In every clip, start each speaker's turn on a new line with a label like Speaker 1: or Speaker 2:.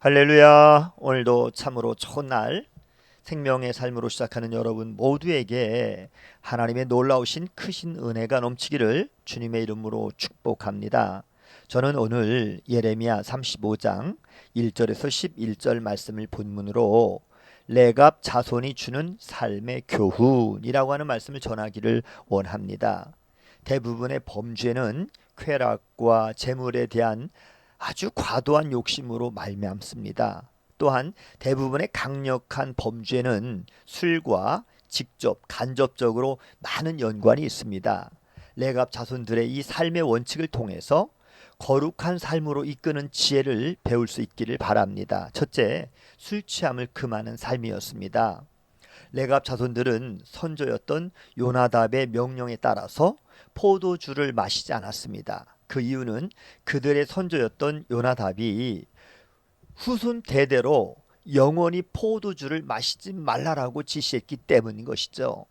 Speaker 1: 할렐루야. 오늘도 참으로 좋은 날, 생명의 삶으로 시작하는 여러분 모두에게 하나님의 놀라우신 크신 은혜가 넘치기를 주님의 이름으로 축복합니다. 저는 오늘 예레미야 35장 1절에서 11절 말씀을 본문으로 레갑 자손이 주는 삶의 교훈이라고 하는 말씀을 전하기를 원합니다. 대부분의 범죄는 쾌락과 재물에 대한 아주 과도한 욕심으로 말미암습니다. 또한 대부분의 강력한 범죄는 술과 직접 간접적으로 많은 연관이 있습니다. 레갑 자손들의 이 삶의 원칙을 통해서 거룩한 삶으로 이끄는 지혜를 배울 수 있기를 바랍니다. 첫째, 술 취함을 금하는 삶이었습니다. 레갑 자손들은 선조였던 요나답의 명령에 따라서 포도주를 마시지 않았습니다. 그 이유는 그들의 선조였던 요나답이 후손 대대로 영원히 포도주를 마시지 말라라고 지시했기 때문인 것이죠.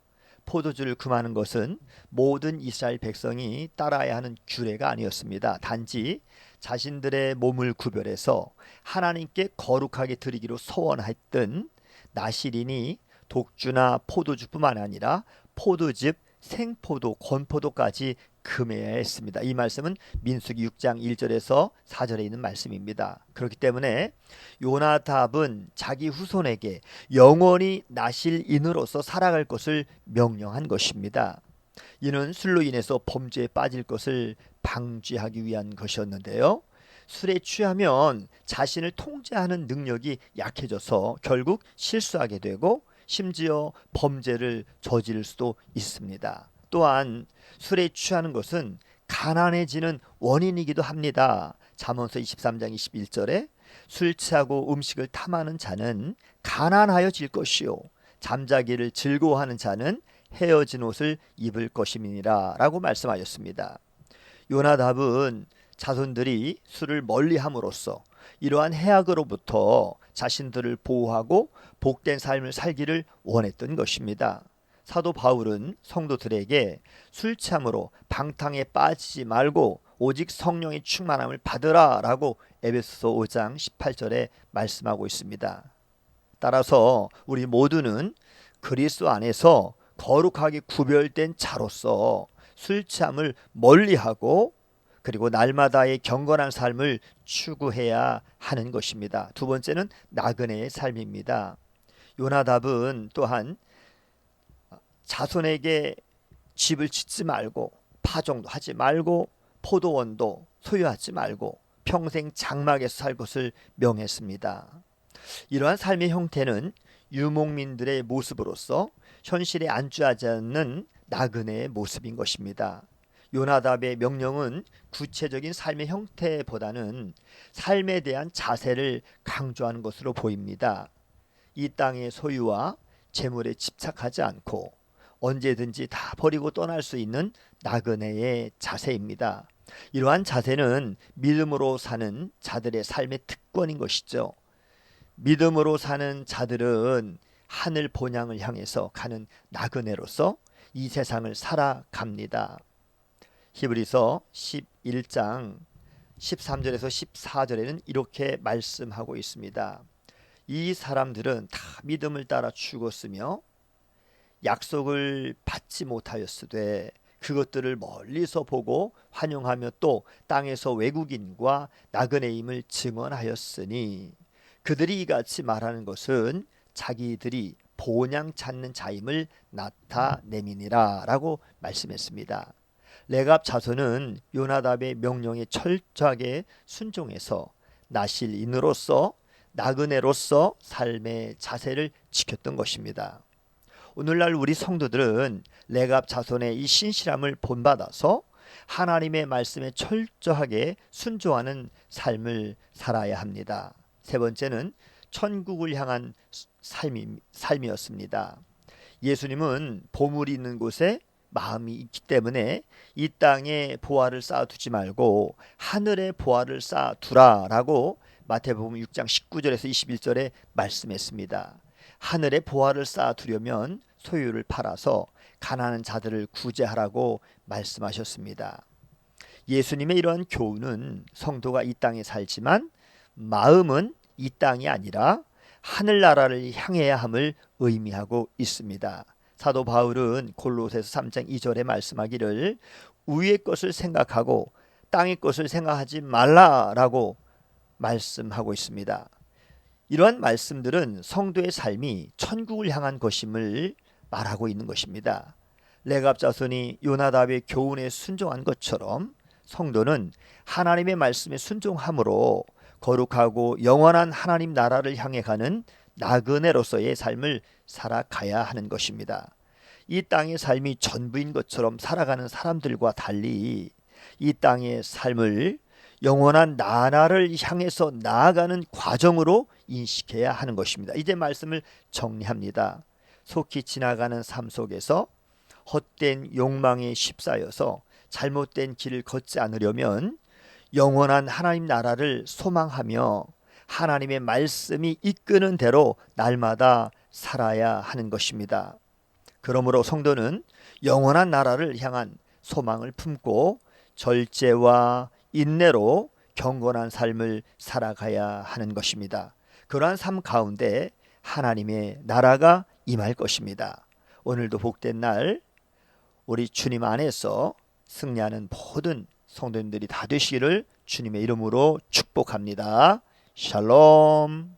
Speaker 1: 포도주를 금하는 것은 모든 이스라엘 백성이 따라야 하는 규례가 아니었습니다. 단지 자신들의 몸을 구별해서 하나님께 거룩하게 드리기로 서원했던 나시린이 독주나 포도주뿐만 아니라 포도즙, 생포도, 건포도까지 금해야 했습니다. 이 말씀은 민수기 6장 1절에서 4절에 있는 말씀입니다. 그렇기 때문에 요나답은 자기 후손에게 영원히 나실인으로서 살아갈 것을 명령한 것입니다. 이는 술로 인해서 범죄에 빠질 것을 방지하기 위한 것이었는데요. 술에 취하면 자신을 통제하는 능력이 약해져서 결국 실수하게 되고 심지어 범죄를 저지를 수도 있습니다. 또한 술에 취하는 것은 가난해지는 원인이기도 합니다. 잠언서 23장 21절에 술 취하고 음식을 탐하는 자는 가난하여질 것이요 잠자기를 즐거워하는 자는 헤어진 옷을 입을 것임이니라 라고 말씀하셨습니다. 요나답은 자손들이 술을 멀리함으로써 이러한 해악으로부터 자신들을 보호하고 복된 삶을 살기를 원했던 것입니다. 사도 바울은 성도들에게 술 취함으로 방탕에 빠지지 말고 오직 성령의 충만함을 받으라 라고 에베소서 5장 18절에 말씀하고 있습니다. 따라서 우리 모두는 그리스도 안에서 거룩하게 구별된 자로서 술 취함을 멀리하고 그리고 날마다의 경건한 삶을 추구해야 하는 것입니다. 두 번째는 나그네의 삶입니다. 요나답은 또한 자손에게 집을 짓지 말고 파종도 하지 말고 포도원도 소유하지 말고 평생 장막에서 살 것을 명했습니다. 이러한 삶의 형태는 유목민들의 모습으로서 현실에 안주하지 않는 나그네의 모습인 것입니다. 요나답의 명령은 구체적인 삶의 형태보다는 삶에 대한 자세를 강조하는 것으로 보입니다. 이 땅의 소유와 재물에 집착하지 않고 언제든지 다 버리고 떠날 수 있는 나그네의 자세입니다. 이러한 자세는 믿음으로 사는 자들의 삶의 특권인 것이죠. 믿음으로 사는 자들은 하늘 본향을 향해서 가는 나그네로서 이 세상을 살아갑니다. 히브리서 11장 13절에서 14절에는 이렇게 말씀하고 있습니다. 이 사람들은 다 믿음을 따라 죽었으며 약속을 받지 못하였으되 그것들을 멀리서 보고 환영하며 또 땅에서 외국인과 나그네임을 증언하였으니 그들이 이같이 말하는 것은 자기들이 본향 찾는 자임을 나타내미니라 라고 말씀했습니다. 레갑 자손은 요나답의 명령에 철저하게 순종해서 나실인으로서 나그네로서 삶의 자세를 지켰던 것입니다. 오늘날 우리 성도들은 레갑 자손의 이 신실함을 본받아서 하나님의 말씀에 철저하게 순종하는 삶을 살아야 합니다. 세 번째는 천국을 향한 삶이었습니다. 예수님은 보물이 있는 곳에 마음이 있기 때문에 이 땅에 보화를 쌓아두지 말고 하늘에 보화를 쌓아두라라고 마태복음 6장 19절에서 21절에 말씀했습니다. 하늘에 보화를 쌓아두려면 소유를 팔아서 가난한 자들을 구제하라고 말씀하셨습니다. 예수님의 이러한 교훈은 성도가 이 땅에 살지만 마음은 이 땅이 아니라 하늘나라를 향해야 함을 의미하고 있습니다. 사도 바울은 골로새서 3장 2절에 말씀하기를 위의 것을 생각하고 땅의 것을 생각하지 말라라고 말씀하고 있습니다. 이러한 말씀들은 성도의 삶이 천국을 향한 것임을 말하고 있는 것입니다. 레갑 자손이 요나답의 교훈에 순종한 것처럼 성도는 하나님의 말씀에 순종함으로 거룩하고 영원한 하나님 나라를 향해 가는 나그네로서의 삶을 살아가야 하는 것입니다. 이 땅의 삶이 전부인 것처럼 살아가는 사람들과 달리 이 땅의 삶을 영원한 나라를 향해서 나아가는 과정으로 인식해야 하는 것입니다. 이제 말씀을 정리합니다. 속히 지나가는 삶 속에서 헛된 욕망에 휩싸여서 잘못된 길을 걷지 않으려면 영원한 하나님 나라를 소망하며 하나님의 말씀이 이끄는 대로 날마다 살아야 하는 것입니다. 그러므로 성도는 영원한 나라를 향한 소망을 품고 절제와 인내로 경건한 삶을 살아가야 하는 것입니다. 그러한 삶 가운데 하나님의 나라가 임할 것입니다. 오늘도 복된 날 우리 주님 안에서 승리하는 모든 성도님들이 다 되시기를 주님의 이름으로 축복합니다. 샬롬.